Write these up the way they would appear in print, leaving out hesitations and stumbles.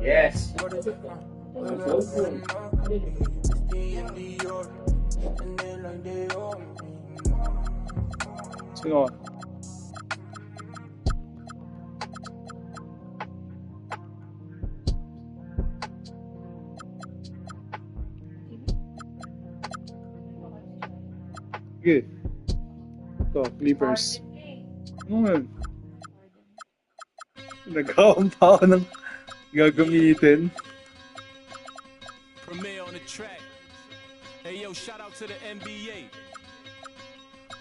Yes. Sino? Sige. Ito, Clippers. Ano nga? Nagkakaon pa ako ng gagamitin. Premier on the track. Hey yo, shout out to the NBA.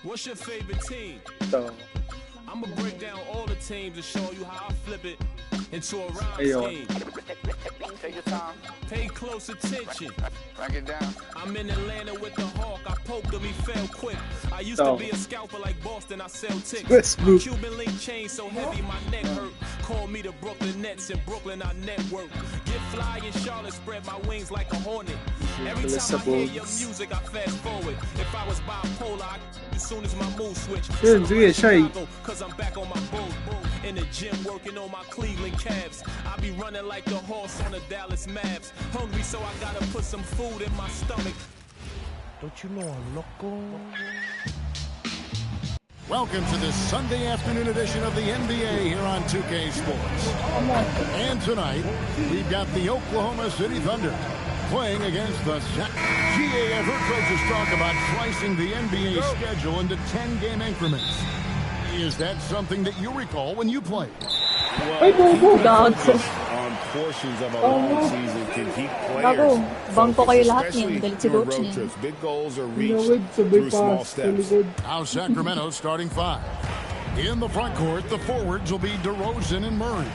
What's your favorite team? Ito. I'm gonna break down all the teams and show you how I flip it into a rhyme Ayun. scheme. Take your time. Pay close attention. Break it down. I'm in Atlanta with the Hawk. I poked him, he fell quick. I used to be a scalper like Boston. I sell ticks. Westbrook. Cuban link chain so heavy my neck hurt. Call me the Brooklyn Nets. In Brooklyn I network. Get fly in Charlotte, spread my wings like a hornet. Every time I hear your music, I fast forward. If I was bipolar, as soon as my mood switch. Yun, sige, Shay. Cause I'm back on my bull. In the gym working on my Cleveland Cavs. I be running like the horse on the Dallas Mavs. Hungry, so I gotta put some food in my stomach. Don't you know I'm loco? Welcome to this Sunday afternoon edition of the NBA here on 2K Sports. And tonight, we've got the Oklahoma City Thunder playing against the GA. I've heard coaches talk about slicing the NBA schedule into 10-game increments. Is that something that you recall when you played? Well, on portions of a long season can keep Bago, players bangko kayo lahat especially niyan, galit si during coach road niyan. trips. Big goals are reached through small steps. Now Sacramento starting five. In the front court, the forwards will be DeRozan and Murray.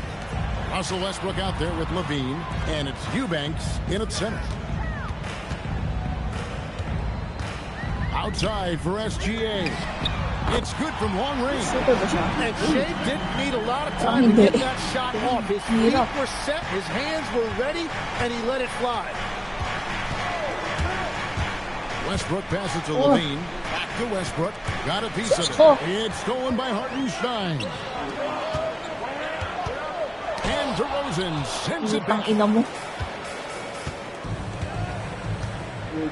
Russell Westbrook out there with Levine, and it's Eubanks in at center. Outside for SGA. It's good from long range. Super ba siya? And Shea didn't need a lot of time to get that shot off. His feet were set, his hands were ready, and he let it fly. Westbrook passes to Levine. Back to Westbrook. Got a piece of it. It's stolen by Hartenstein. And DeRozan sends it back. Ina mo.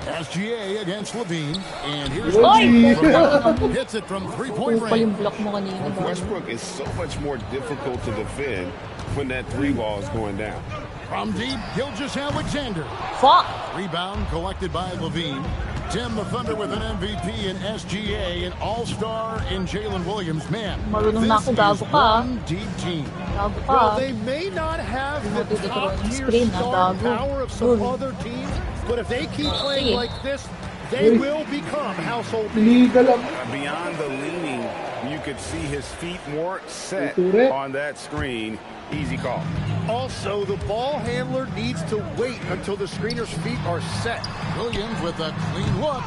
SGA against Levine. And here's Oy! Levine. Hits it from three-point Pa yung range. block mo kanina. Westbrook is so much more difficult to defend when that three ball is going down. From deep, Gilgeous-Alexander. Fuck! Rebound collected by Levine. Tim the Thunder with an MVP in SGA, an all-star in Jalen Williams. Man, Marunong na ako, gago this is ka. one deep team. Gago Well, pa. they may not have the Hindi ko rin top-tier screen, star gago. power of some Good. other teams, but if they keep playing Sige. like this, they will become household Beyond the leaning, you could see his feet more set on that screen. Easy call. Also, the ball handler needs to wait until the screener's feet are set. Williams with a clean look.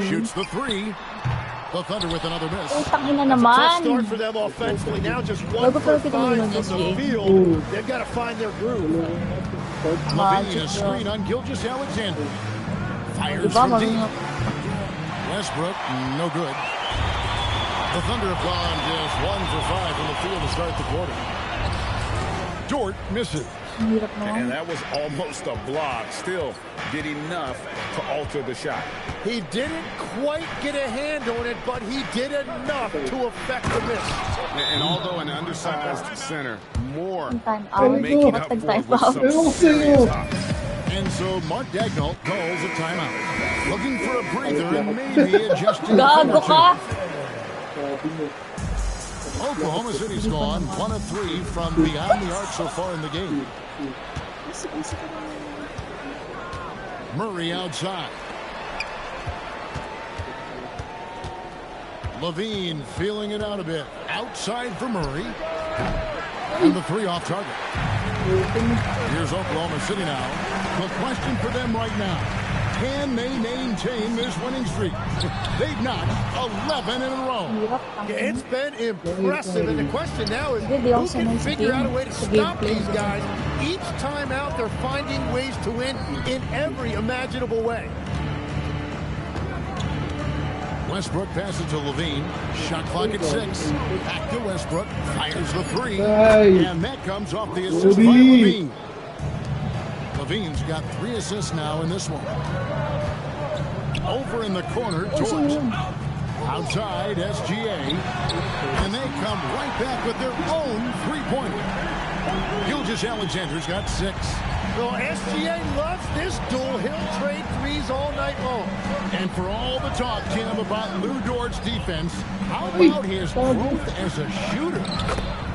Shoots the three. The Thunder with another miss. Utang ina Tough naman. start for them offensively. Now just 1 Bago for pero kita 5 naman from the SGA. field. They've got to find their groove. Levine, a screen on Gilgeous-Alexander. Fires Diba, from deep. marunong. Westbrook, no good. The Thunder have gone just 1 for 5 from the field to start the quarter. Dort misses. Ang hirap And naman. that was almost a block. Still did enough to alter the shot. He didn't quite get a hand on it, but he did enough to affect the miss. And although an undersized center, more Time out. making up Ba't for it nag-time with out? some serious offense. And so Mark Daigneault calls a timeout. Looking for a breather and maybe adjusting Gago ka! Oklahoma City's gone 1 of 3 from behind the arc so far in the game. Murray outside. Levine feeling it out a bit. Outside for Murray. And the three off target. Here's Oklahoma City now. The question for them right now, can they maintain this winning streak? They've knocked 11 in a row. Hirap. Yeah, it's been impressive, and the question now is Hindi, who also can nice figure game. out a way to Sa stop gameplay. these guys? Each time out, they're finding ways to win in every imaginable way. Westbrook passes to Levine. Shot clock at 6. Back to Westbrook. Fires the 3. Nice. And that comes off the assist by Levine. Levine's got 3 assists now in this one. Over in the corner, Torch. Outside, SGA. And they come right back with their own three-pointer. Gilgeous-Alexander's got 6. Well, SGA loves this duel. He'll trade threes all night long. And for all the talk, Tim, about Lou Dort's defense, how about his growth as a shooter?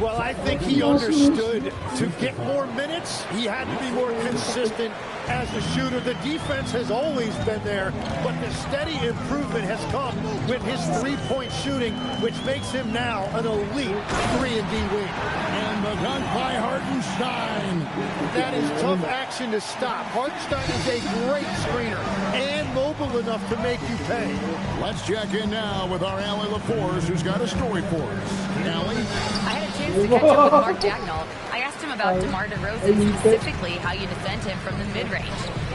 Well, I think he understood to get more minutes, he had to be more consistent as a shooter. The defense has always been there, but the steady improvement has come with his three-point shooting, which makes him now an elite 3-and-D wing. And the dunk by Hartenstein. That is tough action to stop. Hartenstein is a great screener and mobile enough to make you pay. Let's check in now with our Allie LaForce, who's got a story for us. Allie? I had a chance to catch up with Mark Dagnall. I asked him about DeMar DeRozan, specifically how you defend him from the mid-range.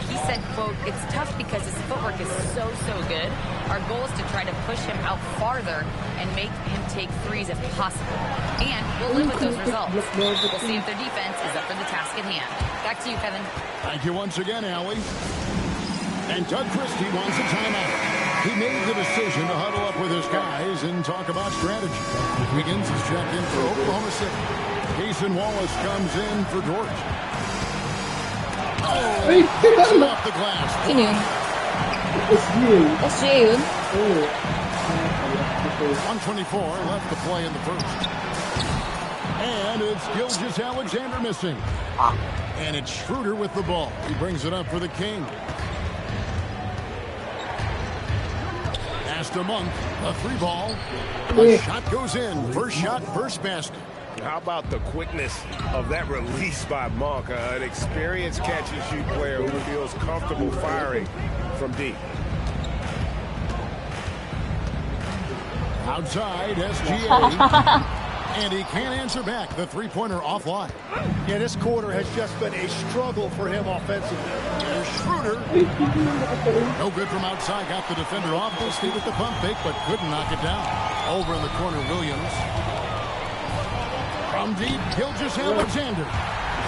He said, quote, "It's tough because his footwork is so good. Our goal is to try to push him out farther and make him take threes if possible. And we'll live with those results. We'll see if their defense is up for the task at hand." Back to you, Kevin. Thank you once again, Allie. And Doug Christie wants a timeout. He made the decision to huddle up with his guys and talk about strategy. Wiggins is checked in for Oklahoma City. Jason Wallace comes in for Dort. Oh, off the glass. Sino yun? SGA yun? 124 left to play in the first. And it's Gilgeous-Alexander missing. And it's Schroeder with the ball. He brings it up for the King. Past a month, a 3-ball. A shot goes in. First shot, first basket. How about the quickness of that release by Monk? An experienced catch-and-shoot player who feels comfortable firing from deep. Outside, SGA. And he can't answer back. The three-pointer offline. Yeah, this quarter has just been a struggle for him offensively. There's Schroeder. No good from outside. Got the defender off his feet with the pump fake, but couldn't knock it down. Over in the corner, Williams. From deep, Gilgeous-Alexander.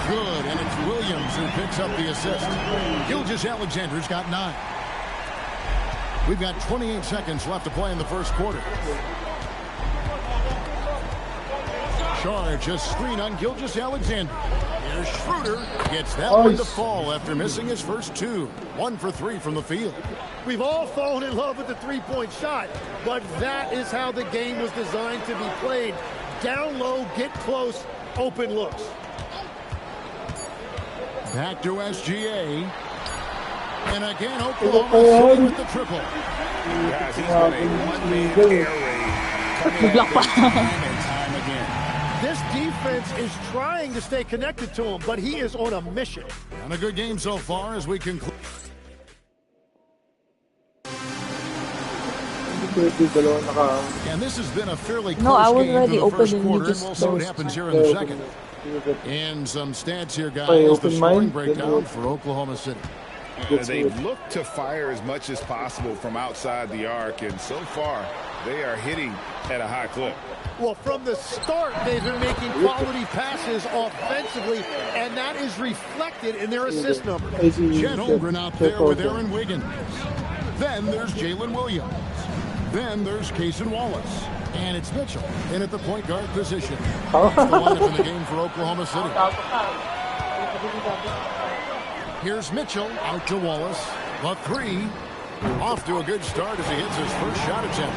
Good, and it's Williams who picks up the assist. Gilgeous-Alexander's got 9. We've got 28 seconds left to play in the first quarter. Charge, a screen on Gilgeous-Alexander. Here's Schroeder. Gets that one to fall after missing his first 2. 1 for 3 from the field. We've all fallen in love with the three-point shot, but that is how the game was designed to be played. Down low, get close, open looks. Back to SGA. And again, Oklahoma with the triple. Guys, he's got a one-man air raid. And time again. This defense is trying to stay connected to him, but he is on a mission. And a good game so far as we conclude. And this has been a fairly close I was game already through the first open and you quarter, and just we'll see what closed. happens here in the second. And some stats here, guys. The scoring breakdown for Oklahoma City. They've looked to fire as much as possible from outside the arc, and so far they are hitting at a high clip. Well, from the start, they've been making quality passes offensively, and that is reflected in their assist number. Chet Holmgren out there with Aaron Wiggins. Then there's Jalen Williams. Then there's Cason Wallace. And it's Mitchell in at the point guard position. That's the lineup in the game for Oklahoma City. Here's Mitchell out to Wallace. The 3. Off to a good start as he hits his first shot attempt.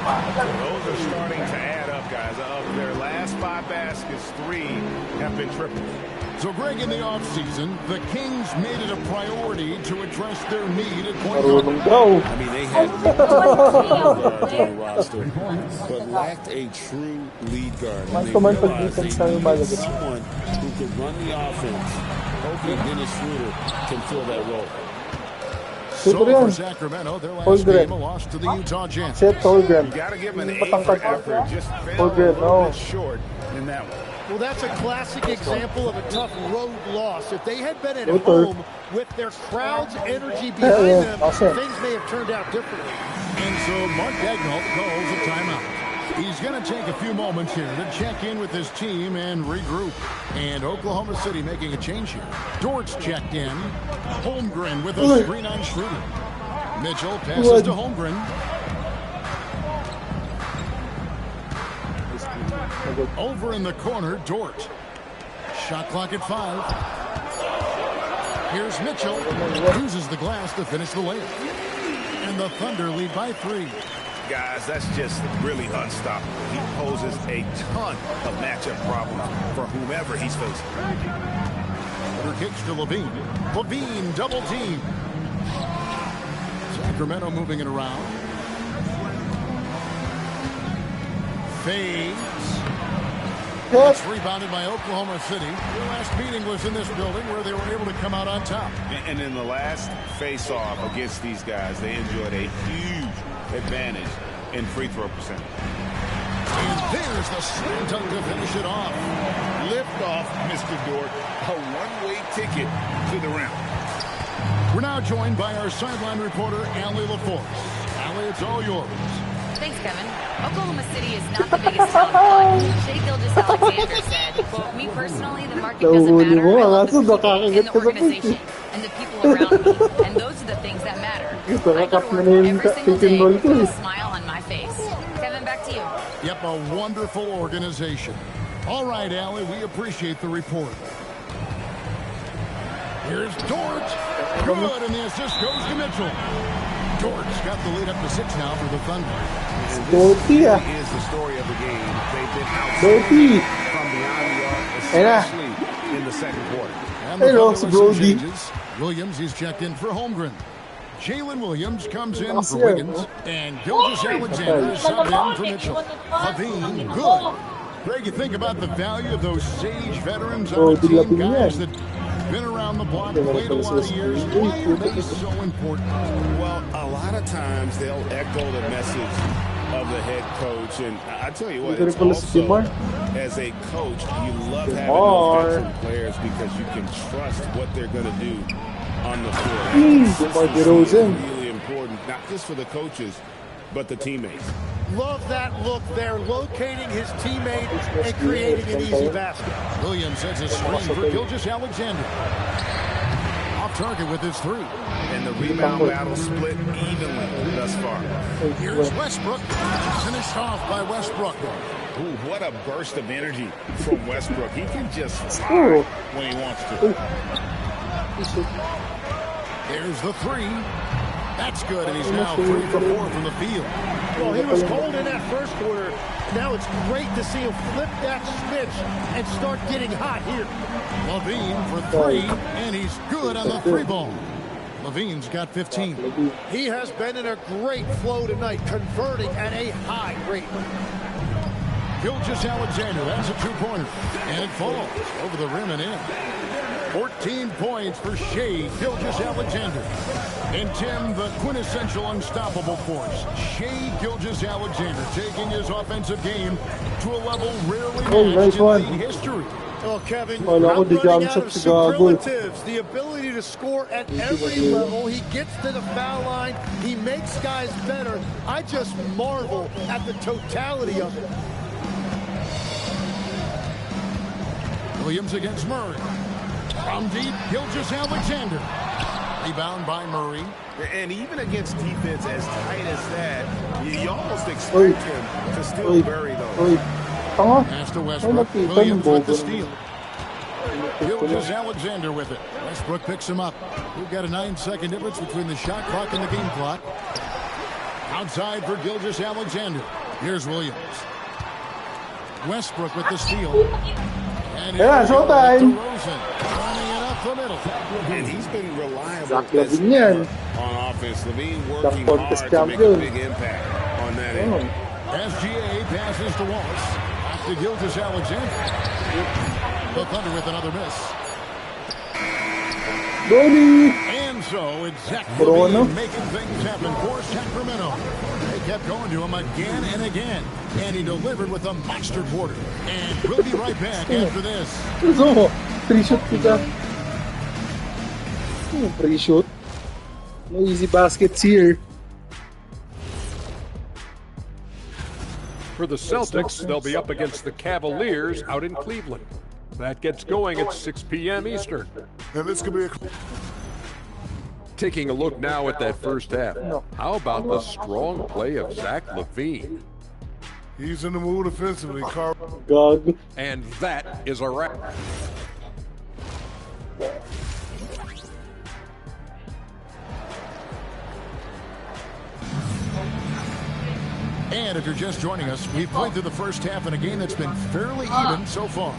Those are starting to add up, guys. Of their last 5 baskets, 3 have been triples. So, Greg, in the offseason, the Kings made it a priority to address their need at point guard. I mean, they had guards on the roster, but lacked a true lead guard. And they realized they needed someone who could run the offense. Hopefully, Dennis Schroeder can fill that role. So for Sacramento, their last game, a loss to the Utah Jazz. You got to give them an A for effort. Just fell a little bit short in that one. Well, that's a classic example of a tough road loss. If they had been at home with their crowd's energy behind them, things may have turned out differently. And so Mark Daigneault calls a timeout. He's going to take a few moments here to check in with his team and regroup. And Oklahoma City making a change here. Dort's checked in. Holmgren with a screen on Schroeder. Mitchell passes to Holmgren. Over in the corner, Dort. Shot clock at 5. Here's Mitchell. Uses the glass to finish the layup. And the Thunder lead by 3. Guys, that's just really unstoppable. He poses a ton of matchup problems for whomever he's facing. Order kicks to Levine. Levine double team. Sacramento moving it around. Fades. It's rebounded by Oklahoma City. Their last meeting was in this building where they were able to come out on top. And in the last face-off against these guys, they enjoyed a huge advantage in free throw percentage. And there's the slam dunk to finish it off. Lift off, Mr. Dort. A one-way ticket to the rim. We're now joined by our sideline reporter, Allie LaForce. Allie, it's all yours. Thanks, Kevin. Oklahoma City is not the biggest talent, but Shai Gilgeous-Alexander said, quote, me personally, the market doesn't matter. I love the people in the organization and the people around me. And those are the things that matter. I go to work every single day with a smile on my face. Kevin, back to you. Yep, a wonderful organization. All right, Allie, we appreciate the report. Here's Dort. Good, and the assist goes to Mitchell. Dort's got the lead up to 6 now for the Thunder. This is the story of the game. They've been outstanding from beyond the arc, especially in the second quarter. And the Thunder changes. Williams, he's checked in for Holmgren. Jalen Williams comes in for Wiggins. And Gilgeous-Alexander is subbed in for Mitchell. Levine, good. Greg, you think about the value of those sage veterans on the team, guys that been around the block, played a lot of years. Why are they so important? Well, a lot of times they'll echo the message of the head coach. And I tell you what, it's also, as a coach, you love having those veteran players because you can trust what they're going to do on the floor. It's really important, not just for the coaches, but the teammates. Love that look there, locating his teammate and creating an easy basket. Williams sets a screen for Gilgeous-Alexander. Off target with his 3. And the rebound battle split evenly thus far. Here's Westbrook. Finished off by Westbrook. Ooh, what a burst of energy from Westbrook. He can just fire when he wants to. There's the 3. That's good, and he's now 3 for 4 from the field. Well, he was cold in that first quarter. Now it's great to see him flip that switch and start getting hot here. Levine for 3, and he's good on the 3-ball. Levine's got 15. He has been in a great flow tonight, converting at a high rate. Gilgeous-Alexander, that's a 2-pointer. And it falls over the rim and in. 14 points for Shai Gilgeous-Alexander. And Tim, the quintessential unstoppable force. Shai Gilgeous-Alexander taking his offensive game to a level rarely matched in league history. Oh, Kevin, I'm running out of superlatives. The ability to score at every level. He gets to the foul line. He makes guys better. I just marvel at the totality of it. Williams against Murray. From deep, Gilgeous-Alexander. Rebound by Murray. And even against defense as tight as that, you almost expect him to still bury those. Pass to Westbrook. Williams with the steal. Gilgeous-Alexander with it. Westbrook picks him up. We've got a 9-second difference between the shot clock and the game clock. Outside for Gilgeous-Alexander. Here's Williams. Westbrook with the steal. And showtime. Running it up the middle. And he's been reliable on offense. Levine working hard to make a big impact on that end. SGA passes to Wallace. To Gilgeous-Alexander. The Thunder with another miss. And so it's Zach Levine making things happen for Sacramento. They kept going to him again and again. And he delivered with a monster quarter. And we'll be right back after this. Pre-shoot kita. Pre-shoot. No easy baskets here. for the Celtics, they'll be up against the Cavaliers out in Cleveland. That gets going at 6 p.m. Eastern. And this could be Taking a look now at that first half. How about the strong play of Zach LaVine? He's in the mood offensively, Carl. God. And that is a wrap. And if you're just joining us, we've played through the first half in a game that's been fairly even so far.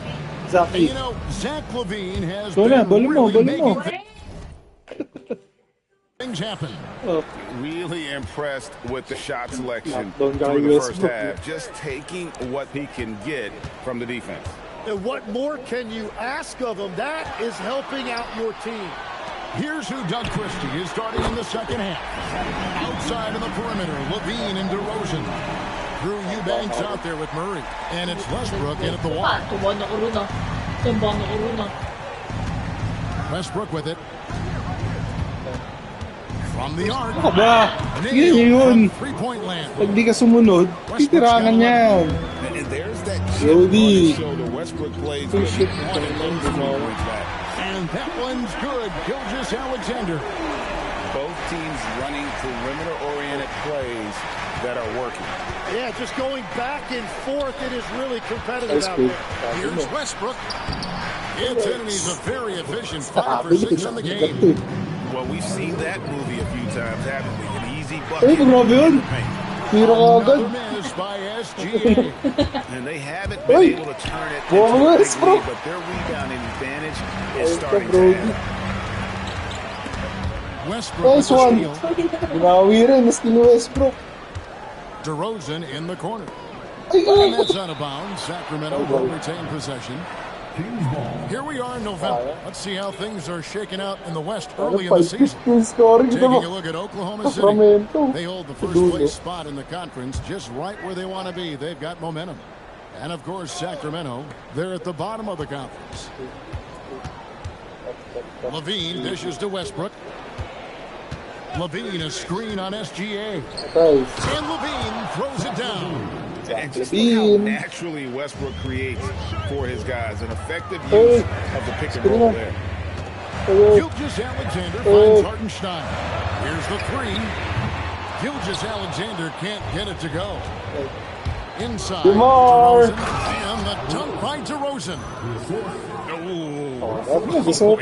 And you know, Zach LaVine has been really making things happen. Really impressed with the shot selection through the first half. Just taking what he can get from the defense. And what more can you ask of him? That is helping out your team. Here's who Doug Christie is starting in the second half. Outside of the perimeter, LaVine and DeRozan. Drew Eubanks out there with Murray. And it's Westbrook in at the wall. Westbrook with it. From the arc. Yun yun. Three-point land. Pag di ka sumunod, titirangan yan. And there's that Jody. Westbrook plays and that one's good. Gilgeous Alexander. Both teams running perimeter-oriented plays that are working. Yeah, just going back and forth. It is really competitive out there. Here's Westbrook. Anthony's a very efficient 5 for 6 in the game. Well, we've seen that movie a few times, haven't we? An easy bucket. Ay, grabe yun. Tira ka agad. Miss by SGA. And they haven't been able to turn it into a big lead, but their rebounding advantage is starting to happen. Westbrook Nice one. Binawi rin, mas kini Westbrook. DeRozan in the corner. Ay, And that's out of bounds. Sacramento will retain possession. Here we are in November. Let's see how things are shaking out in the West early in the season. Taking a look at Oklahoma City. They hold the first place spot in the conference just right where they want to be. They've got momentum. And of course, Sacramento, they're at the bottom of the conference. LaVine dishes to Westbrook. LaVine a screen on SGA. And LaVine throws it down. And just look how naturally Westbrook creates for his guys. An effective use of the pick and roll there. Gilgeous Alexander finds Hartenstein. Here's the three. Gilgeous Alexander can't get it to go. Inside, DeRozan, and the dunk by DeRozan.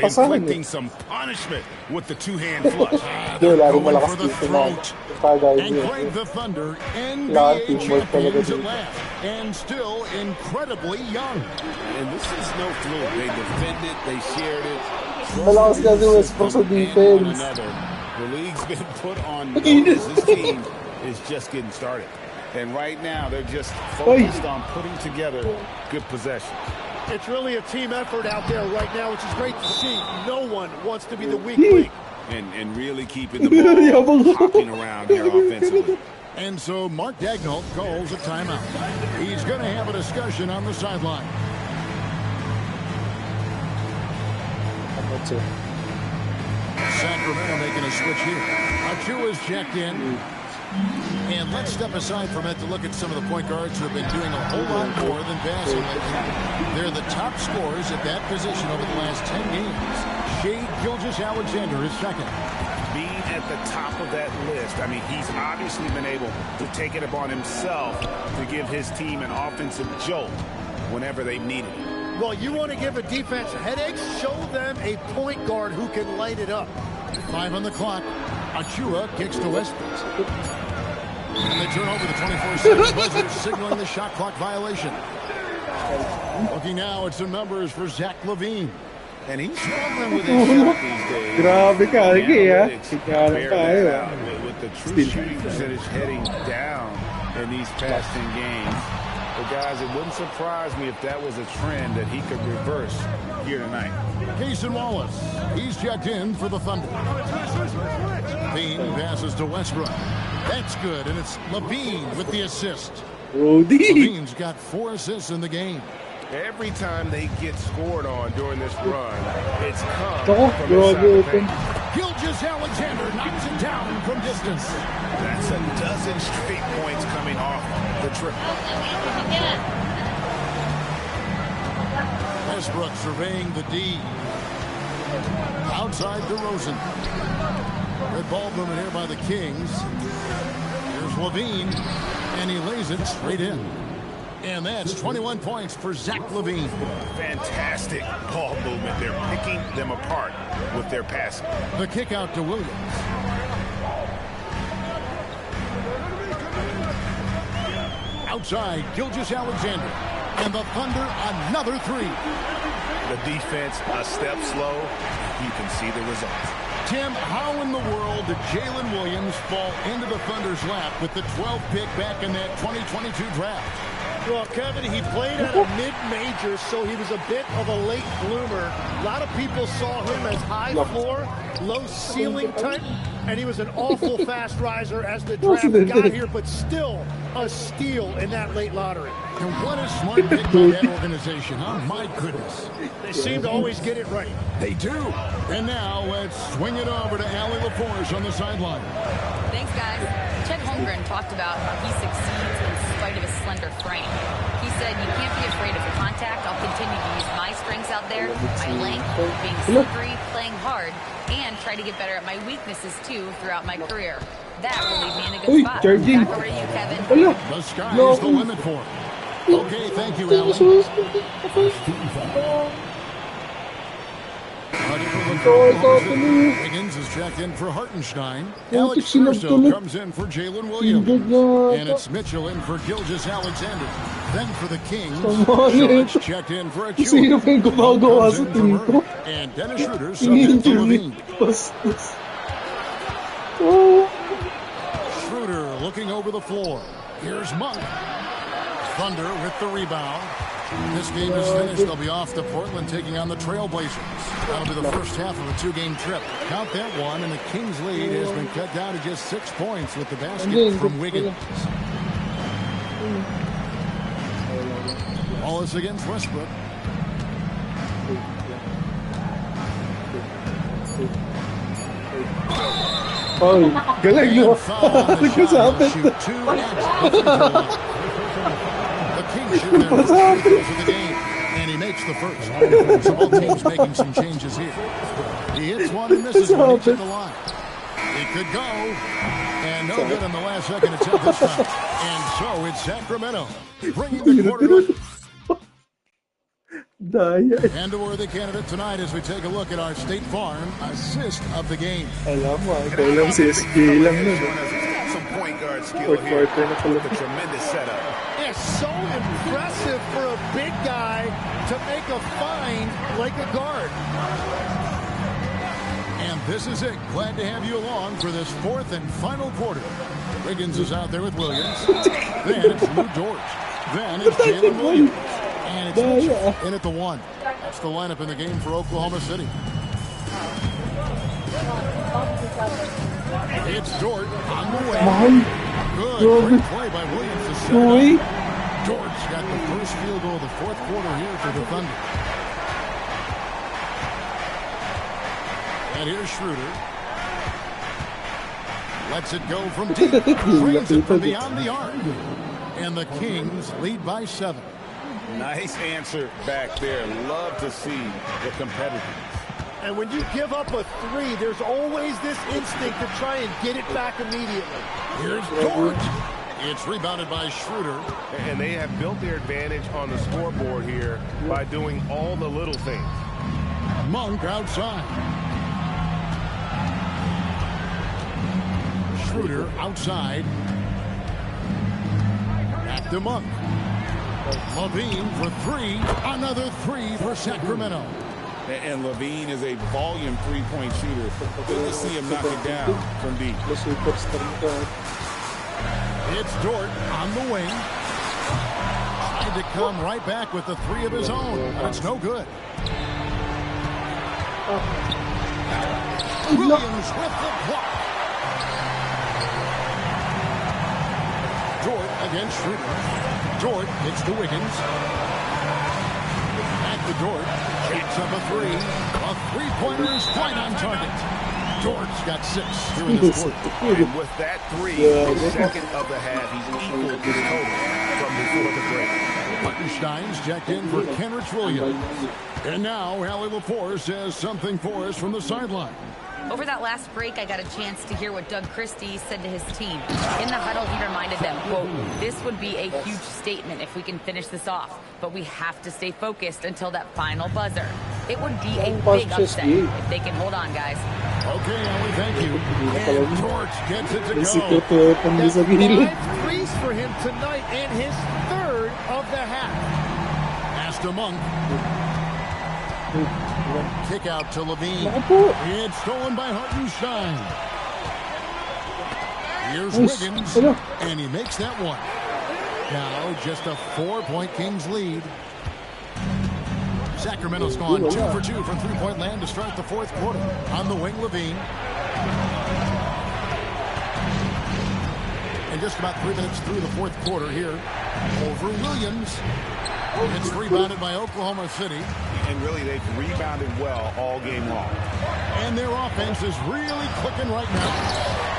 Inflicting some punishment with the two-hand flush. Going for the throat. And Greg the Thunder, NBA champions at last, and still incredibly young. And this is no fluke. They defended, they shared it. Malakas kasi Westbrook sa defense. The league's been put on notice. This team is just getting started. And right now, they're just focused on putting together good possession. It's really a team effort out there right now, which is great to see. No one wants to be the weak link. And really keeping the ball hopping around here offensively. And so Mark Daigneault calls a timeout. He's going to have a discussion on the sideline. Sacramento making a switch here. Achua's checked in. And let's step aside from it to look at some of the point guards who have been doing a whole lot more than passing lately. They're the top scorers at that position over the last 10 games. Shai Gilgeous-Alexander is second. Being at the top of that list, I mean, he's obviously been able to take it upon himself to give his team an offensive jolt whenever they needed it. Well, you want to give a defense headaches? Show them a point guard who can light it up. 5 on the clock. Achua kicks to Westbrook. And they turn over the 24-second buzzer, signaling the shot clock violation. Looking now at some numbers for Zach LaVine. And he's struggling with his shot these days. Grabe ka, with the true shooting percentage heading down in these past 10 games. But guys, it wouldn't surprise me if that was a trend that he could reverse here tonight. Cason Wallace, he's checked in for the Thunder. LaVine passes to Westbrook. That's good, and it's LaVine with the assist. LaVine's got 4 assists in the game. Every time they get scored on during this run, it's come from inside the paint. Gilgeous-Alexander knocks it down from distance. That's a dozen straight points coming off the trip. Westbrook surveying the D. Outside DeRozan. Red ball movement here by the Kings. Here's Levine, and he lays it straight in. And that's 21 points for Zach Levine. Fantastic ball movement. They're picking them apart with their passing. The kick out to Williams. Outside, Gilgeous-Alexander. And the Thunder, another three. The defense a step slow. You can see the results. Tim, how in the world did Jalen Williams fall into the Thunder's lap with the 12th pick back in that 2022 draft? Well, Kevin, he played at a mid-major, so he was a bit of a late bloomer. A lot of people saw him as high floor, low ceiling type, and he was an awful fast riser as the draft got here, but still a steal in that late lottery. And what a smart pick by that organization, huh? My goodness. They seem to always get it right. They do. And now let's swing it over to Allie LaForce on the sideline. Thanks, guys. Chet Holmgren talked about how he succeeds in spite of his slender frame. He said, you can't be afraid of contact. I'll continue to use my strengths out there, my length, being slippery, playing hard, and try to get better at my weaknesses, too, throughout my career. That will leave me in a good spot. Back over to you, Kevin. The sky is the limit for him. Okay, thank you, Allie. Wiggins is checked in for Hartenstein. Alex Caruso comes in for Jalen Williams. And it's Mitchell in for Gilgeous-Alexander. Then for the Kings, Schultz checked in for a and Dennis Schroeder subbed in for Levine. Schroeder looking over the floor. Here's Monk. Thunder with the rebound. This game is finished. They'll be off to Portland taking on the Trailblazers. That'll be the first half of a two-game trip. Count that one, and the Kings' lead has been cut down to just 6 points with the basket from Wiggins. Wallace against Westbrook. Oh, galing no. Kasapit. The Kings shoot their first free throws of the game, and he makes the first. So both teams making some changes here. He hits one and misses one each at the line. It could go, and no good in the last second attempt this time. And so it's Sacramento bringing the quarter. And a worthy candidate tonight as we take a look at our State Farm assist of the game. Alam mo, ikaw lang si SK lang nun. Some point guard skill here. A tremendous setup. It's so impressive for a big guy to make a find like a guard. And this is it. Glad to have you along for this fourth and final quarter. Wiggins is out there with Williams. Then it's Lou George. Then it's Jalen Williams. And it's Mitchell in at the one. That's the lineup in the game for Oklahoma City. It's Dort on the way. Good. Great play by Williams to set it up. Dort's got the first field goal of the fourth quarter here for the Thunder. And here's Schroeder. Lets it go from deep. Trains it from beyond the arc. And the Kings lead by 7. Nice answer back there. Love to see the competitiveness. And when you give up a three, there's always this instinct to try and get it back immediately. Here's Dort. It's rebounded by Schroeder. And they have built their advantage on the scoreboard here by doing all the little things. Monk outside. Schroeder outside. Back to Monk. Levine for three. Another three for Sacramento. And Levine is a volume three-point shooter. Good to see him knock it down from deep. It's Dort on the wing. Tried to come right back with the three of his own, but it's no good. Williams with the block. Dort against Schroeder. Dort hits to Wiggins. Back to Dort. Jacks up a three. A three-pointer is right on target. Dort's got 6 here in this quarter. And with that 3, the second of the half, he's equaled his total from before the break. Hartenstein's checked in for Kenrich Williams. And now Allie LaForce has something for us from the sideline. Over that last break, I got a chance to hear what Doug Christie said to his team. In the huddle, he reminded them, quote, "This would be a huge statement if we can finish this off, but we have to stay focused until that final buzzer. It would be a big upset if they can hold on, guys." Okay, Allie, thank you. And George gets it to go. That's 5 threes for him tonight and his 3rd of the half. Asta Monk. Kick out to Levine. It's stolen by Hartenstein. Here's Wiggins, and he makes that one. Now just a 4-point Kings lead. Sacramento's gone 2 for 2 from three-point land to start the 4th quarter. On the wing, Levine. And just about 3 minutes through the 4th quarter here. Over Williams. It's rebounded by Oklahoma City. And really, they've rebounded well all game long. And their offense is really clicking right now.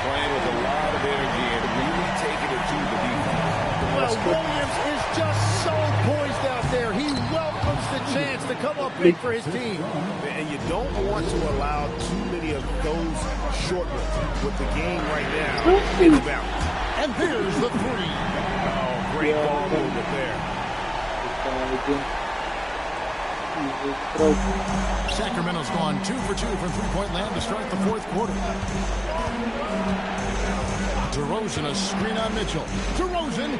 Playing with a lot of energy and really taking it to the defense. Well, Williams is just so poised out there. He welcomes the chance to come up big for his team. And you don't want to allow too many of those short ones with the game right now in the balance. And there's the 3. Oh, great ball movement there. Sacramento's gone 2 for 2 from three-point land to start the 4th quarter. DeRozan, a screen on Mitchell. DeRozan.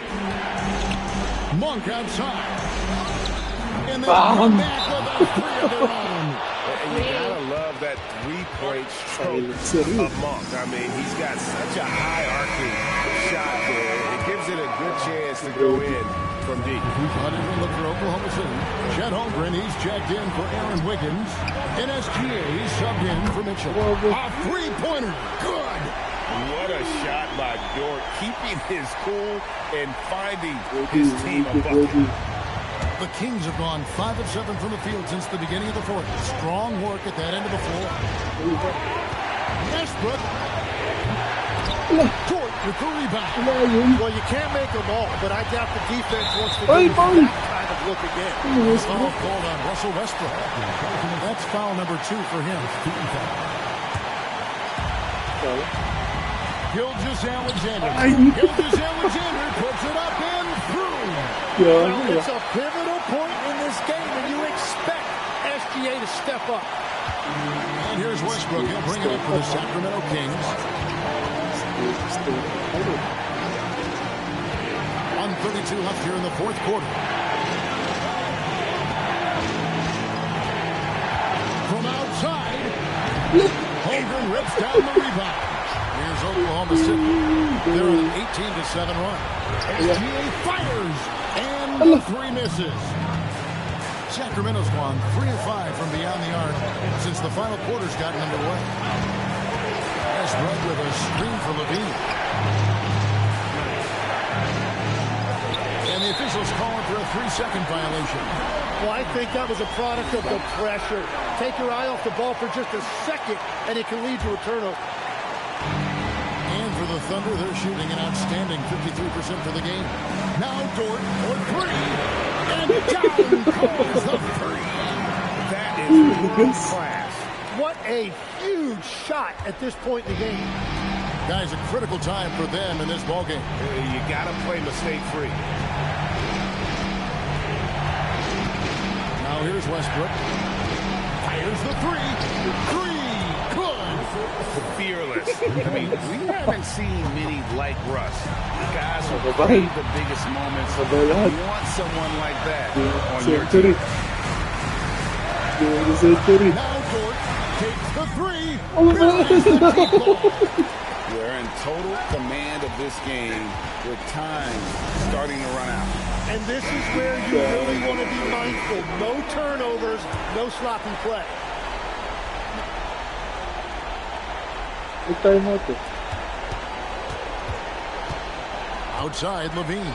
Monk outside. And then back with a 3 of their own. And you gotta love that 3-point stroke of Monk. I mean, he's got such a high-arcing shot there. It gives it a good chance to go in from deep. Look for Oklahoma City. Chet Holmgren, he's checked in for Aaron Wiggins. And SGA, he's subbed in for Mitchell. A 3-pointer. Good. What a shot by Dort, keeping his cool and finding his team a bucket. The Kings have gone 5 of 7 from the field since the beginning of the 4th. Strong work at that end of the floor. Westbrook. Dort with the rebound. Well, you can't make them all, but I doubt the defense wants to do that kind of look again. Foul called on Russell Westbrook. That's foul number 2 for him. Gilgeous-Alexander. Gilgeous-Alexander puts it up and through. Well, it's a pivotal point in this game, and you expect SGA to step up. And here's Westbrook. He'll bring it up for the Sacramento Kings. 1:32 left here in the 4th quarter. From outside, Holmgren rips down the rebound. Here's Oklahoma City. They're on an 18-7 run. SGA fires, and the 3 misses. Sacramento's gone 3 of 5 from beyond the arc since the final quarter's gotten underway. Westbrook with a screen for Levine. And the officials calling for a 3-second violation. Well, I think that was a product of the pressure. Take your eye off the ball for just a second, and it can lead to a turnover. And for the Thunder, they're shooting an outstanding 53% for the game. Now Dort for 3. And down goes the 3. That is good class. What a huge shot at this point in the game. Guys, a critical time for them in this ballgame. You got to play mistake-free. Now here's Westbrook. Fires the 3. 3. Good. Fearless. I mean, we haven't seen many like Russ. Guys who play the biggest moments. You want someone like that on your team. Now Dort takes the 3. They're in total command of this game with time starting to run out. And this is where you really want to be mindful. No turnovers, no sloppy play. Outside Levine.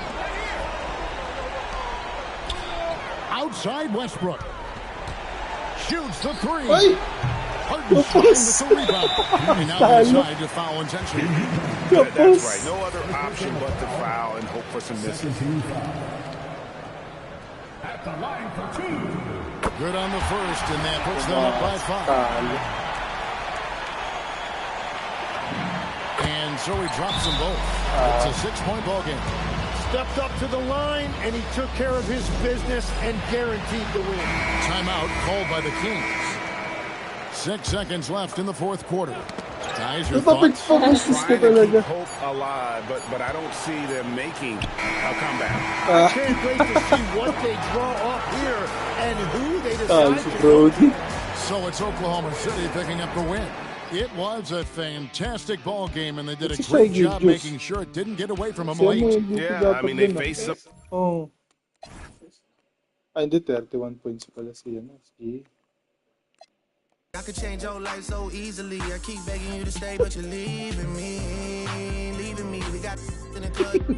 Outside Westbrook. Shoots the 3. Harden's time with the rebound. And now they decide to foul intentionally. That's right. No other option but to foul and hope for some misses. At the line for 2. Good on the first, and that puts them up by 5. And so he drops them both. It's a 6-point ball game. Stepped up to the line, and he took care of his business and guaranteed the win. Timeout called by the Kings. 6 seconds left in the fourth quarter. Guys, your thoughts? Trying to keep hope alive, but I don't see them making a comeback. I can't wait to see what they draw up here and who they decide to go to. So it's Oklahoma City picking up the win. It was a fantastic ball game, and they did a great job making sure it didn't get away from them late. Yeah, I mean, they faced some... Oh. Ay, hindi, 31 points pala siya. I could change your life so easily. I keep begging you to stay, but you're leaving me. We got in the club.